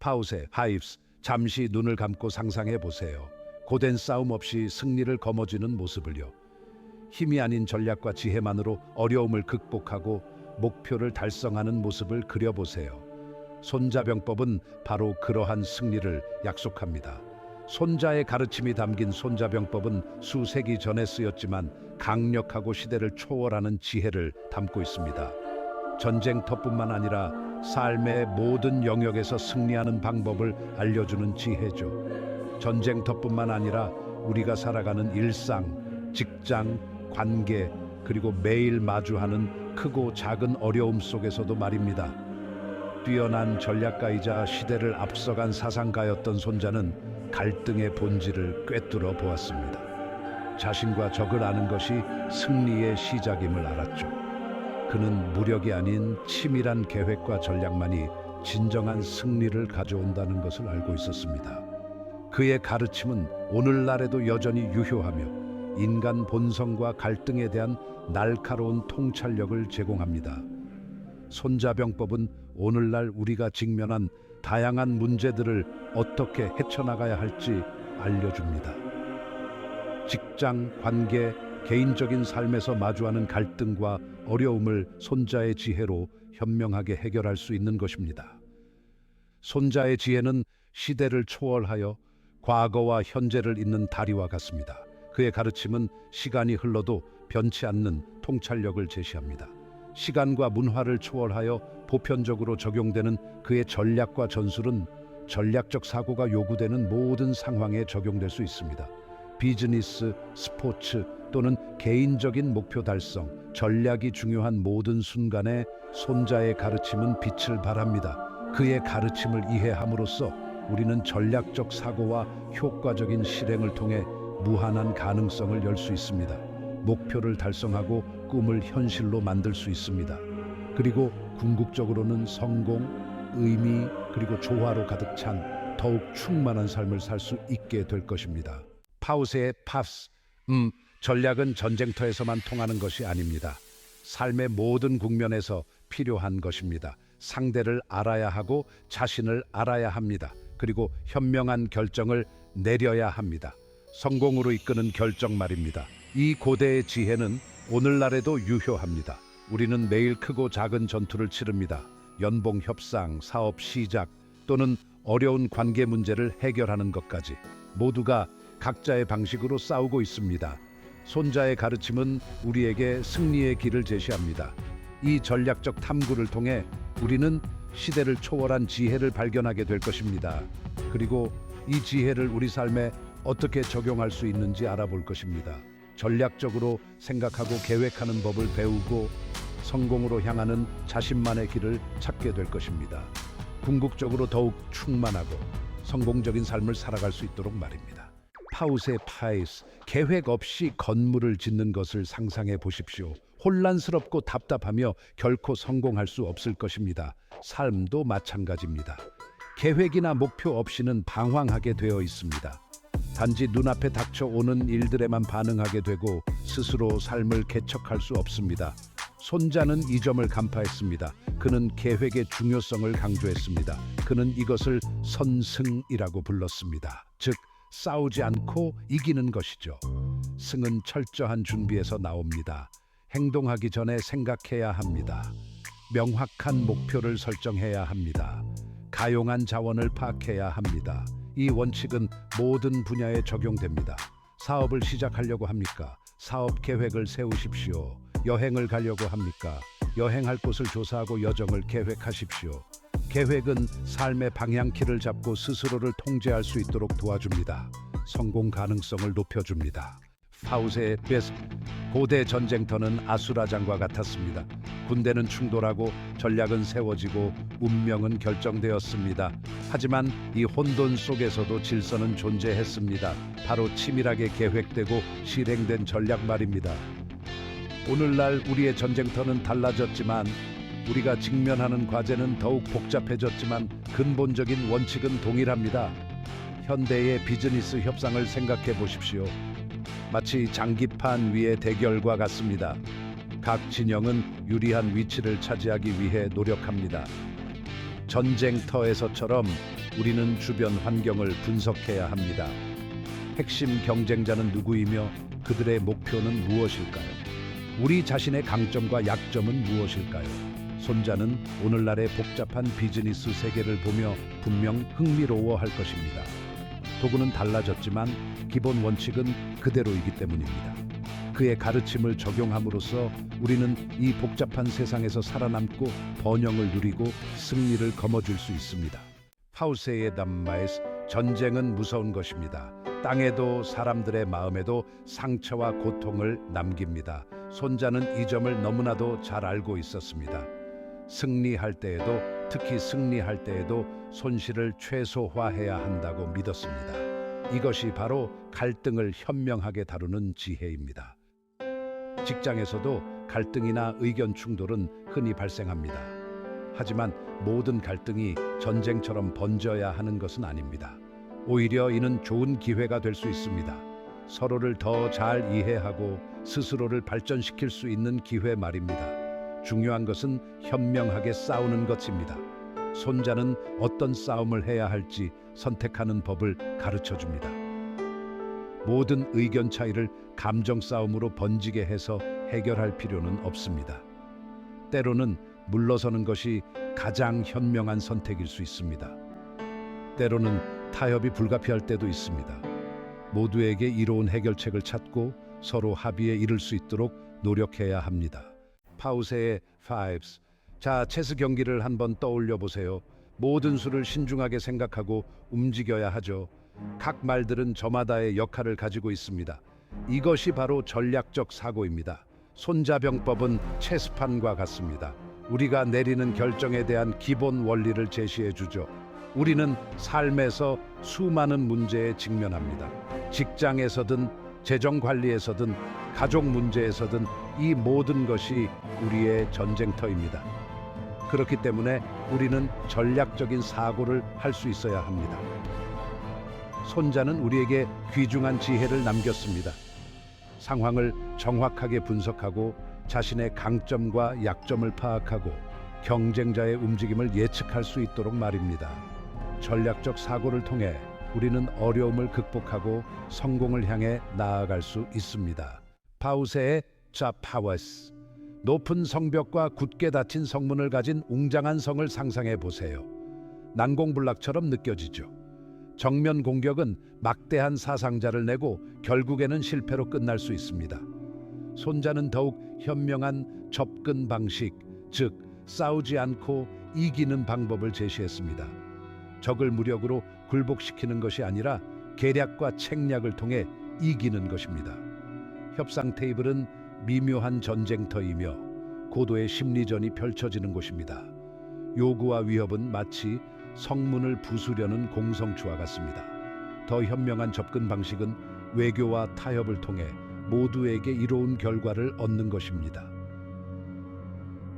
파우세, 하이브스, 잠시 눈을 감고 상상해 보세요. 고된 싸움 없이 승리를 거머쥐는 모습을요. 힘이 아닌 전략과 지혜만으로 어려움을 극복하고 목표를 달성하는 모습을 그려보세요. 손자병법은 바로 그러한 승리를 약속합니다. 손자의 가르침이 담긴 손자병법은 수세기 전에 쓰였지만 강력하고 시대를 초월하는 지혜를 담고 있습니다. 전쟁터뿐만 아니라 삶의 모든 영역에서 승리하는 방법을 알려주는 지혜죠. 전쟁터뿐만 아니라 우리가 살아가는 일상, 직장, 관계, 그리고 매일 마주하는 크고 작은 어려움 속에서도 말입니다. 뛰어난 전략가이자 시대를 앞서간 사상가였던 손자는 갈등의 본질을 꿰뚫어 보았습니다. 자신과 적을 아는 것이 승리의 시작임을 알았죠. 그는 무력이 아닌 치밀한 계획과 전략만이 진정한 승리를 가져온다는 것을 알고 있었습니다. 그의 가르침은 오늘날에도 여전히 유효하며 인간 본성과 갈등에 대한 날카로운 통찰력을 제공합니다. 손자병법은 오늘날 우리가 직면한 다양한 문제들을 어떻게 헤쳐나가야 할지 알려줍니다. 직장, 관계, 개인적인 삶에서 마주하는 갈등과 어려움을 손자의 지혜로 현명하게 해결할 수 있는 것입니다. 손자의 지혜는 시대를 초월하여 과거와 현재를 잇는 다리와 같습니다. 그의 가르침은 시간이 흘러도 변치 않는 통찰력을 제시합니다. 시간과 문화를 초월하여 보편적으로 적용되는 그의 전략과 전술은 전략적 사고가 요구되는 모든 상황에 적용될 수 있습니다. 비즈니스, 스포츠 또는 개인적인 목표 달성, 전략이 중요한 모든 순간에 손자의 가르침은 빛을 발합니다. 그의 가르침을 이해함으로써 우리는 전략적 사고와 효과적인 실행을 통해 무한한 가능성을 열 수 있습니다. 목표를 달성하고 꿈을 현실로 만들 수 있습니다. 그리고 궁극적으로는 성공, 의미, 그리고 조화로 가득 찬 더욱 충만한 삶을 살 수 있게 될 것입니다. 파우세의 팝스, 전략은 전쟁터에서만 통하는 것이 아닙니다. 삶의 모든 국면에서 필요한 것입니다. 상대를 알아야 하고 자신을 알아야 합니다. 그리고 현명한 결정을 내려야 합니다. 성공으로 이끄는 결정 말입니다. 이 고대의 지혜는 오늘날에도 유효합니다. 우리는 매일 크고 작은 전투를 치릅니다. 연봉 협상, 사업 시작 또는 어려운 관계 문제를 해결하는 것까지 모두가 각자의 방식으로 싸우고 있습니다. 손자의 가르침은 우리에게 승리의 길을 제시합니다. 이 전략적 탐구를 통해 우리는 시대를 초월한 지혜를 발견하게 될 것입니다. 그리고 이 지혜를 우리 삶에 어떻게 적용할 수 있는지 알아볼 것입니다. 전략적으로 생각하고 계획하는 법을 배우고 성공으로 향하는 자신만의 길을 찾게 될 것입니다. 궁극적으로 더욱 충만하고 성공적인 삶을 살아갈 수 있도록 말입니다. 파우세 파이스, 계획 없이 건물을 짓는 것을 상상해 보십시오. 혼란스럽고 답답하며 결코 성공할 수 없을 것입니다. 삶도 마찬가지입니다. 계획이나 목표 없이는 방황하게 되어 있습니다. 단지 눈앞에 닥쳐오는 일들에만 반응하게 되고 스스로 삶을 개척할 수 없습니다. 손자는 이 점을 간파했습니다. 그는 계획의 중요성을 강조했습니다. 그는 이것을 선승이라고 불렀습니다. 즉, 싸우지 않고 이기는 것이죠. 승은 철저한 준비에서 나옵니다. 행동하기 전에 생각해야 합니다. 명확한 목표를 설정해야 합니다. 가용한 자원을 파악해야 합니다. 이 원칙은 모든 분야에 적용됩니다. 사업을 시작하려고 합니까? 사업 계획을 세우십시오. 여행을 가려고 합니까? 여행할 곳을 조사하고 여정을 계획하십시오. 계획은 삶의 방향키를 잡고 스스로를 통제할 수 있도록 도와줍니다. 성공 가능성을 높여줍니다. 파우세의 베스트, 고대 전쟁터는 아수라장과 같았습니다. 군대는 충돌하고 전략은 세워지고 운명은 결정되었습니다. 하지만 이 혼돈 속에서도 질서는 존재했습니다. 바로 치밀하게 계획되고 실행된 전략 말입니다. 오늘날 우리의 전쟁터는 달라졌지만 우리가 직면하는 과제는 더욱 복잡해졌지만 근본적인 원칙은 동일합니다. 현대의 비즈니스 협상을 생각해 보십시오. 마치 장기판 위의 대결과 같습니다. 각 진영은 유리한 위치를 차지하기 위해 노력합니다. 전쟁터에서처럼 우리는 주변 환경을 분석해야 합니다. 핵심 경쟁자는 누구이며 그들의 목표는 무엇일까요? 우리 자신의 강점과 약점은 무엇일까요? 손자는 오늘날의 복잡한 비즈니스 세계를 보며 분명 흥미로워할 것입니다. 도구는 달라졌지만 기본 원칙은 그대로이기 때문입니다. 그의 가르침을 적용함으로써 우리는 이 복잡한 세상에서 살아남고 번영을 누리고 승리를 거머쥘 수 있습니다. 파우세의 담마에스 전쟁은 무서운 것입니다. 땅에도 사람들의 마음에도 상처와 고통을 남깁니다. 손자는 이 점을 너무나도 잘 알고 있었습니다. 승리할 때에도 특히 승리할 때에도 손실을 최소화해야 한다고 믿었습니다. 이것이 바로 갈등을 현명하게 다루는 지혜입니다. 직장에서도 갈등이나 의견 충돌은 흔히 발생합니다. 하지만 모든 갈등이 전쟁처럼 번져야 하는 것은 아닙니다. 오히려 이는 좋은 기회가 될 수 있습니다. 서로를 더 잘 이해하고 스스로를 발전시킬 수 있는 기회 말입니다. 중요한 것은 현명하게 싸우는 것입니다. 손자는 어떤 싸움을 해야 할지 선택하는 법을 가르쳐 줍니다. 모든 의견 차이를 감정 싸움으로 번지게 해서 해결할 필요는 없습니다. 때로는 물러서는 것이 가장 현명한 선택일 수 있습니다. 때로는 타협이 불가피할 때도 있습니다. 모두에게 이로운 해결책을 찾고 서로 합의에 이를 수 있도록 노력해야 합니다. 파우세의 Fives. 자, 체스 경기를 한번 떠올려 보세요. 모든 수를 신중하게 생각하고 움직여야 하죠. 각 말들은 저마다의 역할을 가지고 있습니다. 이것이 바로 전략적 사고입니다. 손자병법은 체스판과 같습니다. 우리가 내리는 결정에 대한 기본 원리를 제시해 주죠. 우리는 삶에서 수많은 문제에 직면합니다. 직장에서든 재정 관리에서든 가족 문제에서든 이 모든 것이 우리의 전쟁터입니다. 그렇기 때문에 우리는 전략적인 사고를 할 수 있어야 합니다. 손자는 우리에게 귀중한 지혜를 남겼습니다. 상황을 정확하게 분석하고 자신의 강점과 약점을 파악하고 경쟁자의 움직임을 예측할 수 있도록 말입니다. 전략적 사고를 통해 우리는 어려움을 극복하고 성공을 향해 나아갈 수 있습니다. 파우세의 자 파워스. 높은 성벽과 굳게 닫힌 성문을 가진 웅장한 성을 상상해 보세요. 난공불락처럼 느껴지죠. 정면 공격은 막대한 사상자를 내고 결국에는 실패로 끝날 수 있습니다. 손자는 더욱 현명한 접근 방식, 즉 싸우지 않고 이기는 방법을 제시했습니다. 적을 무력으로 굴복시키는 것이 아니라 계략과 책략을 통해 이기는 것입니다. 협상 테이블은 미묘한 전쟁터이며 고도의 심리전이 펼쳐지는 곳입니다. 요구와 위협은 마치 성문을 부수려는 공성추와 같습니다. 더 현명한 접근 방식은 외교와 타협을 통해 모두에게 이로운 결과를 얻는 것입니다.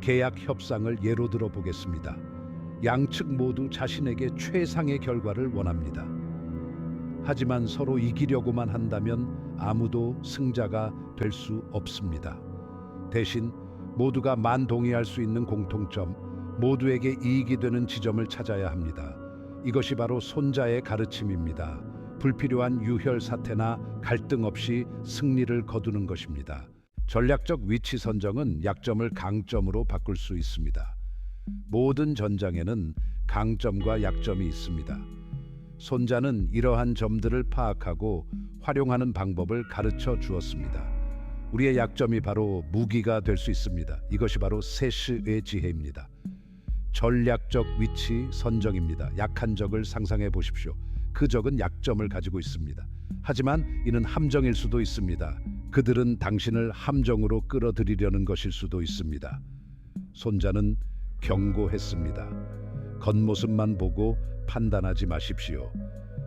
계약 협상을 예로 들어 보겠습니다. 양측 모두 자신에게 최상의 결과를 원합니다. 하지만 서로 이기려고만 한다면 아무도 승자가 될 수 없습니다. 대신 모두가 만동의할 수 있는 공통점, 모두에게 이익이 되는 지점을 찾아야 합니다. 이것이 바로 손자의 가르침입니다. 불필요한 유혈 사태나 갈등 없이 승리를 거두는 것입니다. 전략적 위치 선정은 약점을 강점으로 바꿀 수 있습니다. 모든 전장에는 강점과 약점이 있습니다. 손자는 이러한 점들을 파악하고 활용하는 방법을 가르쳐 주었습니다. 우리의 약점이 바로 무기가 될 수 있습니다. 이것이 바로 세시의 지혜입니다. 전략적 위치 선정입니다. 약한 적을 상상해 보십시오. 그 적은 약점을 가지고 있습니다. 하지만 이는 함정일 수도 있습니다. 그들은 당신을 함정으로 끌어들이려는 것일 수도 있습니다. 손자는 경고했습니다. 겉모습만 보고 판단하지 마십시오.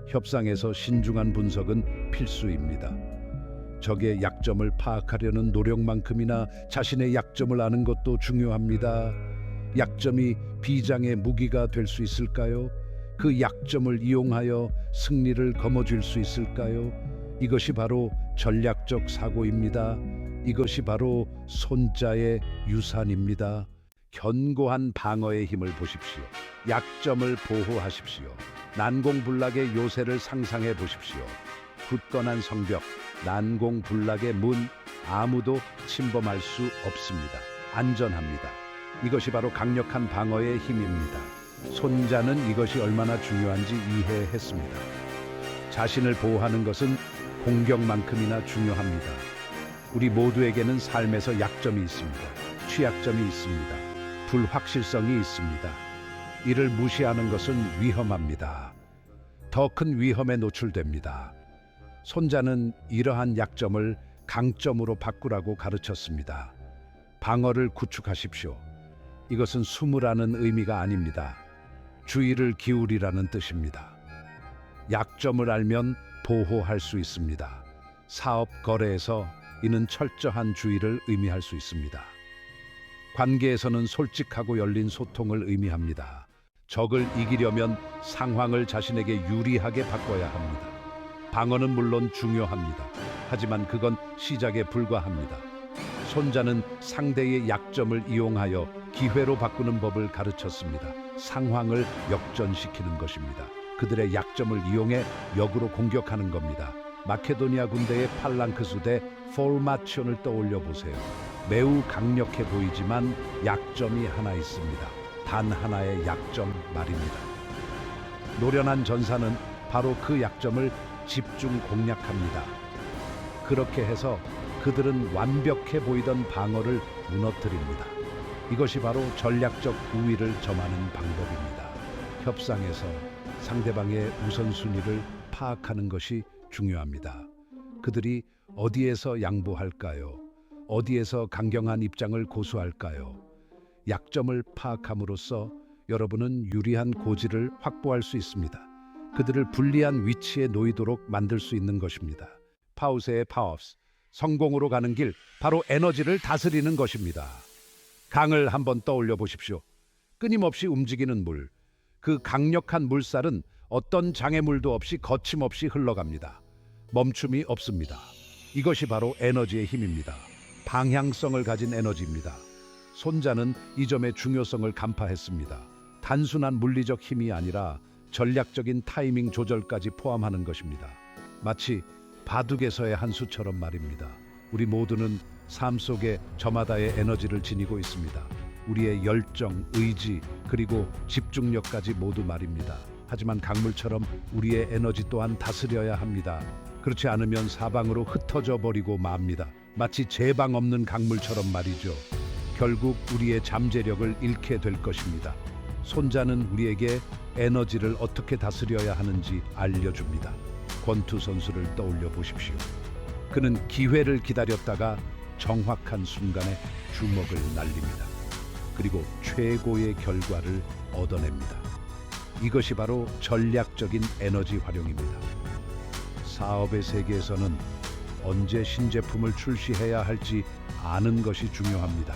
협상에서 신중한 분석은 필수입니다. 적의 약점을 파악하려는 노력만큼이나 자신의 약점을 아는 것도 중요합니다. 약점이 비장의 무기가 될 수 있을까요? 그 약점을 이용하여 승리를 거머쥘 수 있을까요? 이것이 바로 전략적 사고입니다. 이것이 바로 손자의 유산입니다. 견고한 방어의 힘을 보십시오. 약점을 보호하십시오. 난공불락의 요새를 상상해 보십시오. 굳건한 성벽, 난공불락의 문, 아무도 침범할 수 없습니다. 안전합니다. 이것이 바로 강력한 방어의 힘입니다. 손자는 이것이 얼마나 중요한지 이해했습니다. 자신을 보호하는 것은 공격만큼이나 중요합니다. 우리 모두에게는 삶에서 약점이 있습니다. 취약점이 있습니다. 불확실성이 있습니다. 이를 무시하는 것은 위험합니다. 더 큰 위험에 노출됩니다. 손자는 이러한 약점을 강점으로 바꾸라고 가르쳤습니다. 방어를 구축하십시오. 이것은 숨으라는 의미가 아닙니다. 주의를 기울이라는 뜻입니다. 약점을 알면 보호할 수 있습니다. 사업 거래에서 이는 철저한 주의를 의미할 수 있습니다. 관계에서는 솔직하고 열린 소통을 의미합니다. 적을 이기려면 상황을 자신에게 유리하게 바꿔야 합니다. 방어는 물론 중요합니다. 하지만 그건 시작에 불과합니다. 손자는 상대의 약점을 이용하여 기회로 바꾸는 법을 가르쳤습니다. 상황을 역전시키는 것입니다. 그들의 약점을 이용해 역으로 공격하는 겁니다. 마케도니아 군대의 팔랑크스 대 포르마치온을 떠올려 보세요. 매우 강력해 보이지만 약점이 하나 있습니다. 단 하나의 약점 말입니다. 노련한 전사는 바로 그 약점을 집중 공략합니다. 그렇게 해서 그들은 완벽해 보이던 방어를 무너뜨립니다. 이것이 바로 전략적 우위를 점하는 방법입니다. 협상에서 상대방의 우선순위를 파악하는 것이 중요합니다. 그들이 어디에서 양보할까요? 어디에서 강경한 입장을 고수할까요? 약점을 파악함으로써 여러분은 유리한 고지를 확보할 수 있습니다. 그들을 불리한 위치에 놓이도록 만들 수 있는 것입니다. 파우세의 파워스, 성공으로 가는 길, 바로 에너지를 다스리는 것입니다. 강을 한번 떠올려 보십시오. 끊임없이 움직이는 물, 그 강력한 물살은 어떤 장애물도 없이 거침없이 흘러갑니다. 멈춤이 없습니다. 이것이 바로 에너지의 힘입니다. 방향성을 가진 에너지입니다. 손자는 이 점의 중요성을 간파했습니다. 단순한 물리적 힘이 아니라 전략적인 타이밍 조절까지 포함하는 것입니다. 마치 바둑에서의 한 수처럼 말입니다. 우리 모두는 삶 속에 저마다의 에너지를 지니고 있습니다. 우리의 열정, 의지, 그리고 집중력까지 모두 말입니다. 하지만 강물처럼 우리의 에너지 또한 다스려야 합니다. 그렇지 않으면 사방으로 흩어져 버리고 맙니다. 마치 제방 없는 강물처럼 말이죠. 결국 우리의 잠재력을 잃게 될 것입니다. 손자는 우리에게 에너지를 어떻게 다스려야 하는지 알려줍니다. 권투 선수를 떠올려 보십시오. 그는 기회를 기다렸다가 정확한 순간에 주먹을 날립니다. 그리고 최고의 결과를 얻어냅니다. 이것이 바로 전략적인 에너지 활용입니다. 사업의 세계에서는 언제 신제품을 출시해야 할지 아는 것이 중요합니다.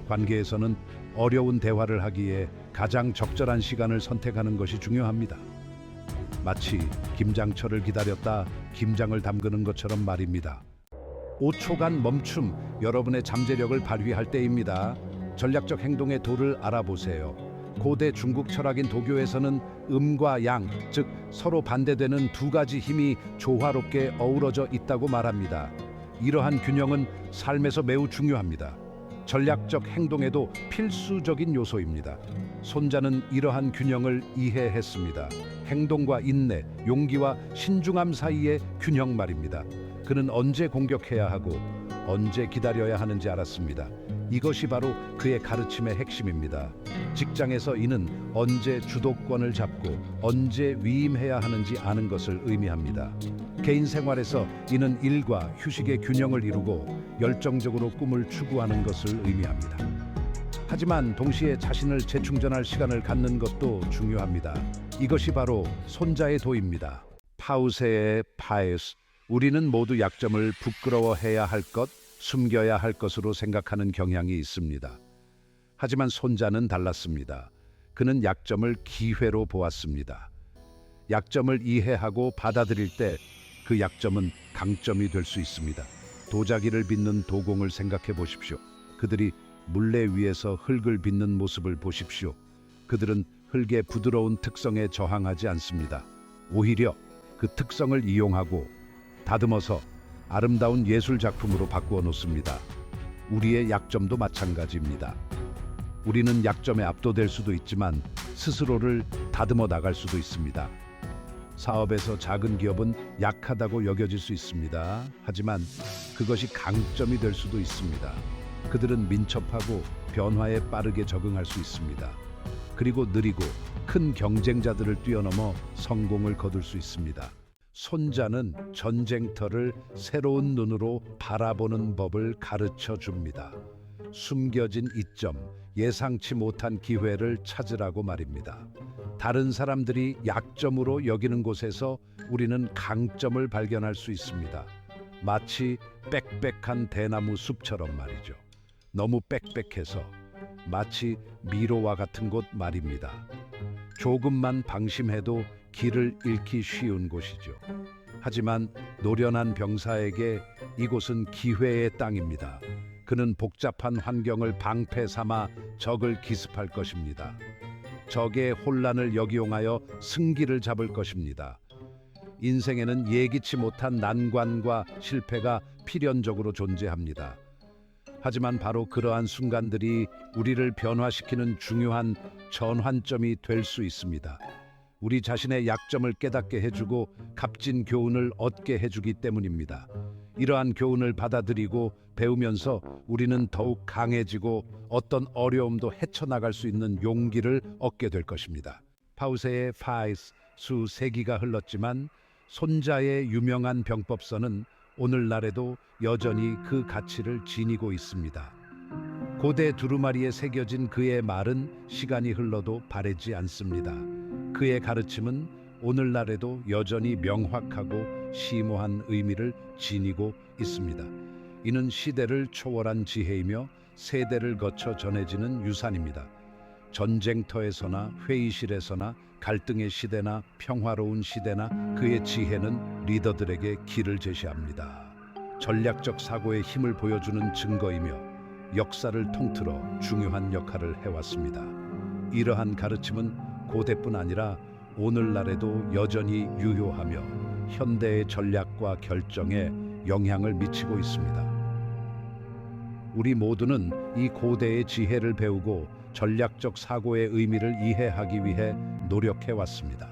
관계에서는 어려운 대화를 하기에 가장 적절한 시간을 선택하는 것이 중요합니다. 마치 김장철을 기다렸다 김장을 담그는 것처럼 말입니다. 5초간 멈춤, 여러분의 잠재력을 발휘할 때입니다. 전략적 행동의 도를 알아보세요. 고대 중국 철학인 도교에서는 음과 양, 즉 서로 반대되는 두 가지 힘이 조화롭게 어우러져 있다고 말합니다. 이러한 균형은 삶에서 매우 중요합니다. 전략적 행동에도 필수적인 요소입니다. 손자는 이러한 균형을 이해했습니다. 행동과 인내, 용기와 신중함 사이의 균형 말입니다. 그는 언제 공격해야 하고 언제 기다려야 하는지 알았습니다. 이것이 바로 그의 가르침의 핵심입니다. 직장에서 이는 언제 주도권을 잡고 언제 위임해야 하는지 아는 것을 의미합니다. 개인 생활에서 이는 일과 휴식의 균형을 이루고 열정적으로 꿈을 추구하는 것을 의미합니다. 하지만 동시에 자신을 재충전할 시간을 갖는 것도 중요합니다. 이것이 바로 손자의 도입니다. 파우세의 파에스, 우리는 모두 약점을 부끄러워해야 할 것, 숨겨야 할 것으로 생각하는 경향이 있습니다. 하지만 손자는 달랐습니다. 그는 약점을 기회로 보았습니다. 약점을 이해하고 받아들일 때 그 약점은 강점이 될 수 있습니다. 도자기를 빚는 도공을 생각해 보십시오. 그들이 물레 위에서 흙을 빚는 모습을 보십시오. 그들은 흙의 부드러운 특성에 저항하지 않습니다. 오히려 그 특성을 이용하고 다듬어서 아름다운 예술 작품으로 바꾸어 놓습니다. 우리의 약점도 마찬가지입니다. 우리는 약점에 압도될 수도 있지만 스스로를 다듬어 나갈 수도 있습니다. 사업에서 작은 기업은 약하다고 여겨질 수 있습니다. 하지만 그것이 강점이 될 수도 있습니다. 그들은 민첩하고 변화에 빠르게 적응할 수 있습니다. 그리고 느리고 큰 경쟁자들을 뛰어넘어 성공을 거둘 수 있습니다. 손자는 전쟁터를 새로운 눈으로 바라보는 법을 가르쳐 줍니다. 숨겨진 이점, 예상치 못한 기회를 찾으라고 말입니다. 다른 사람들이 약점으로 여기는 곳에서 우리는 강점을 발견할 수 있습니다. 마치 빽빽한 대나무 숲처럼 말이죠. 너무 빽빽해서 마치 미로와 같은 곳 말입니다. 조금만 방심해도 길을 잃기 쉬운 곳이죠. 하지만 노련한 병사에게 이곳은 기회의 땅입니다. 그는 복잡한 환경을 방패 삼아 적을 기습할 것입니다. 적의 혼란을 역이용하여 승기를 잡을 것입니다. 인생에는 예기치 못한 난관과 실패가 필연적으로 존재합니다. 하지만 바로 그러한 순간들이 우리를 변화시키는 중요한 전환점이 될 수 있습니다. 우리 자신의 약점을 깨닫게 해주고 값진 교훈을 얻게 해주기 때문입니다. 이러한 교훈을 받아들이고 배우면서 우리는 더욱 강해지고 어떤 어려움도 헤쳐나갈 수 있는 용기를 얻게 될 것입니다. 파우세의 파이스 수 세기가 흘렀지만 손자의 유명한 병법서는 오늘날에도 여전히 그 가치를 지니고 있습니다. 고대 두루마리에 새겨진 그의 말은 시간이 흘러도 바래지 않습니다. 그의 가르침은 오늘날에도 여전히 명확하고 심오한 의미를 지니고 있습니다. 이는 시대를 초월한 지혜이며 세대를 거쳐 전해지는 유산입니다. 전쟁터에서나 회의실에서나 갈등의 시대나 평화로운 시대나 그의 지혜는 리더들에게 길을 제시합니다. 전략적 사고의 힘을 보여주는 증거이며 역사를 통틀어 중요한 역할을 해왔습니다. 이러한 가르침은 고대뿐 아니라 오늘날에도 여전히 유효하며 현대의 전략과 결정에 영향을 미치고 있습니다. 우리 모두는 이 고대의 지혜를 배우고 전략적 사고의 의미를 이해하기 위해 노력해 왔습니다.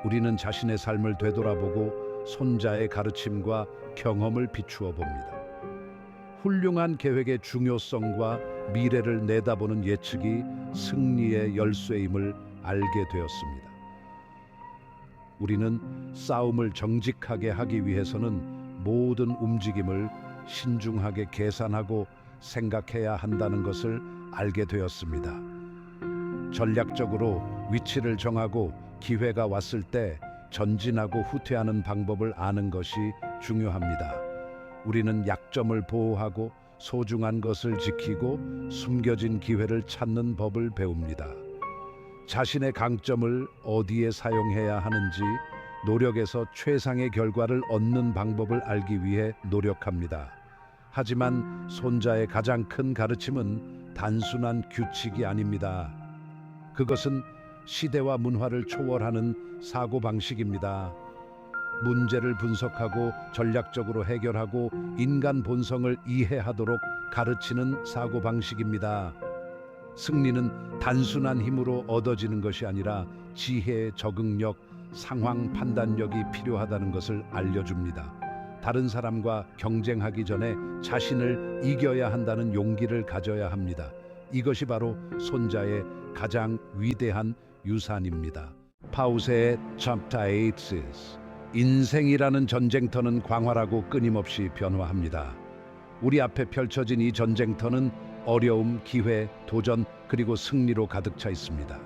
우리는 자신의 삶을 되돌아보고 손자의 가르침과 경험을 비추어 봅니다. 훌륭한 계획의 중요성과 미래를 내다보는 예측이 승리의 열쇠임을 알게 되었습니다. 우리는 싸움을 정직하게 하기 위해서는 모든 움직임을 신중하게 계산하고 생각해야 한다는 것을 알게 되었습니다. 전략적으로 위치를 정하고 기회가 왔을 때 전진하고 후퇴하는 방법을 아는 것이 중요합니다. 우리는 약점을 보호하고 소중한 것을 지키고 숨겨진 기회를 찾는 법을 배웁니다. 자신의 강점을 어디에 사용해야 하는지 노력에서 최상의 결과를 얻는 방법을 알기 위해 노력합니다. 하지만 손자의 가장 큰 가르침은 단순한 규칙이 아닙니다. 그것은 시대와 문화를 초월하는 사고방식입니다. 문제를 분석하고 전략적으로 해결하고 인간 본성을 이해하도록 가르치는 사고방식입니다. 승리는 단순한 힘으로 얻어지는 것이 아니라 지혜, 적응력, 상황 판단력이 필요하다는 것을 알려줍니다. 다른 사람과 경쟁하기 전에 자신을 이겨야 한다는 용기를 가져야 합니다. 이것이 바로 손자의 가장 위대한 유산입니다. 파우세의 Chapter 8 says, 인생이라는 전쟁터는 광활하고 끊임없이 변화합니다. 우리 앞에 펼쳐진 이 전쟁터는 어려움, 기회, 도전, 그리고 승리로 가득 차 있습니다.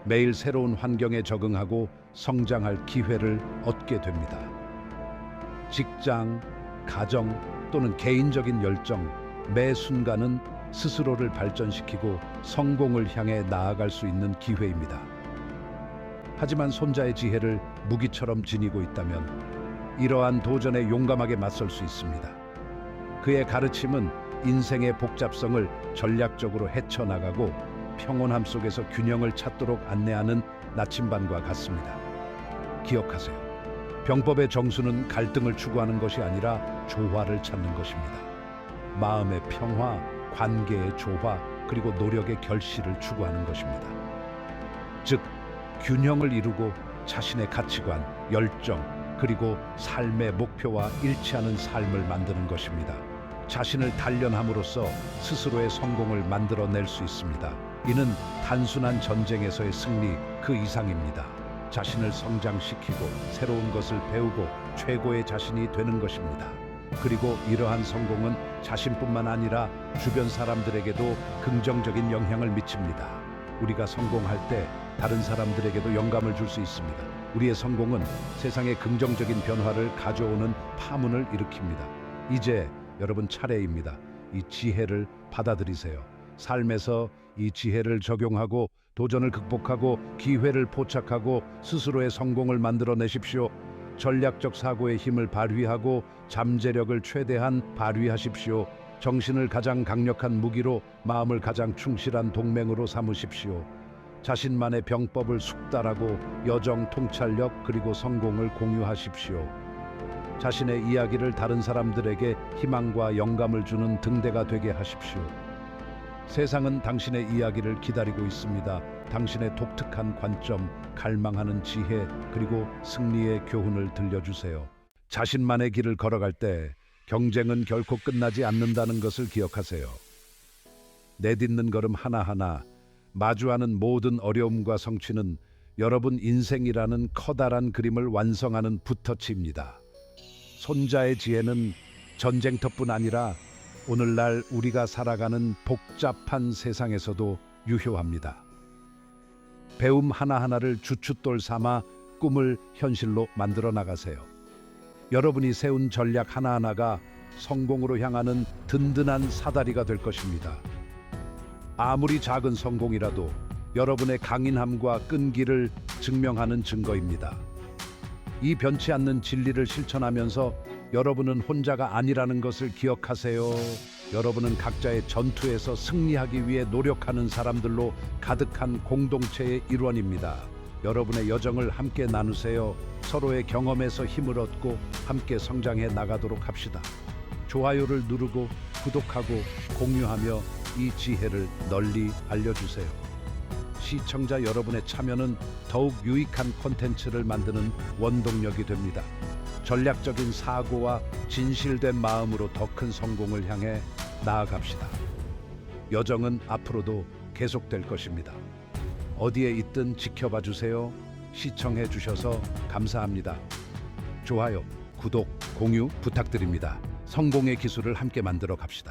매일 새로운 환경에 적응하고 성장할 기회를 얻게 됩니다. 직장, 가정 또는 개인적인 열정, 매 순간은 스스로를 발전시키고 성공을 향해 나아갈 수 있는 기회입니다. 하지만 손자의 지혜를 무기처럼 지니고 있다면 이러한 도전에 용감하게 맞설 수 있습니다. 그의 가르침은 인생의 복잡성을 전략적으로 헤쳐나가고 평온함 속에서 균형을 찾도록 안내하는 나침반과 같습니다. 기억하세요. 병법의 정수는 갈등을 추구하는 것이 아니라 조화를 찾는 것입니다. 마음의 평화, 관계의 조화, 그리고 노력의 결실을 추구하는 것입니다. 즉, 균형을 이루고 자신의 가치관, 열정, 그리고 삶의 목표와 일치하는 삶을 만드는 것입니다. 자신을 단련함으로써 스스로의 성공을 만들어낼 수 있습니다. 이는 단순한 전쟁에서의 승리 그 이상입니다. 자신을 성장시키고 새로운 것을 배우고 최고의 자신이 되는 것입니다. 그리고 이러한 성공은 자신뿐만 아니라 주변 사람들에게도 긍정적인 영향을 미칩니다. 우리가 성공할 때 다른 사람들에게도 영감을 줄 수 있습니다. 우리의 성공은 세상에 긍정적인 변화를 가져오는 파문을 일으킵니다. 이제 여러분 차례입니다. 이 지혜를 받아들이세요. 삶에서 이 지혜를 적용하고 도전을 극복하고 기회를 포착하고 스스로의 성공을 만들어내십시오. 전략적 사고의 힘을 발휘하고 잠재력을 최대한 발휘하십시오. 정신을 가장 강력한 무기로, 마음을 가장 충실한 동맹으로 삼으십시오. 자신만의 병법을 숙달하고 여정, 통찰력, 그리고 성공을 공유하십시오. 자신의 이야기를 다른 사람들에게 희망과 영감을 주는 등대가 되게 하십시오. 세상은 당신의 이야기를 기다리고 있습니다. 당신의 독특한 관점, 갈망하는 지혜, 그리고 승리의 교훈을 들려주세요. 자신만의 길을 걸어갈 때 경쟁은 결코 끝나지 않는다는 것을 기억하세요. 내딛는 걸음 하나하나, 마주하는 모든 어려움과 성취는 여러분 인생이라는 커다란 그림을 완성하는 붓터치입니다. 손자의 지혜는 전쟁터뿐 아니라 오늘날 우리가 살아가는 복잡한 세상에서도 유효합니다. 배움 하나하나를 주춧돌 삼아 꿈을 현실로 만들어 나가세요. 여러분이 세운 전략 하나하나가 성공으로 향하는 든든한 사다리가 될 것입니다. 아무리 작은 성공이라도 여러분의 강인함과 끈기를 증명하는 증거입니다. 이 변치 않는 진리를 실천하면서 여러분은 혼자가 아니라는 것을 기억하세요. 여러분은 각자의 전투에서 승리하기 위해 노력하는 사람들로 가득한 공동체의 일원입니다. 여러분의 여정을 함께 나누세요. 서로의 경험에서 힘을 얻고 함께 성장해 나가도록 합시다. 좋아요를 누르고 구독하고 공유하며 이 지혜를 널리 알려주세요. 시청자 여러분의 참여는 더욱 유익한 콘텐츠를 만드는 원동력이 됩니다. 전략적인 사고와 진실된 마음으로 더 큰 성공을 향해 나아갑시다. 여정은 앞으로도 계속될 것입니다. 어디에 있든 지켜봐 주세요. 시청해 주셔서 감사합니다. 좋아요, 구독, 공유 부탁드립니다. 성공의 기술을 함께 만들어 갑시다.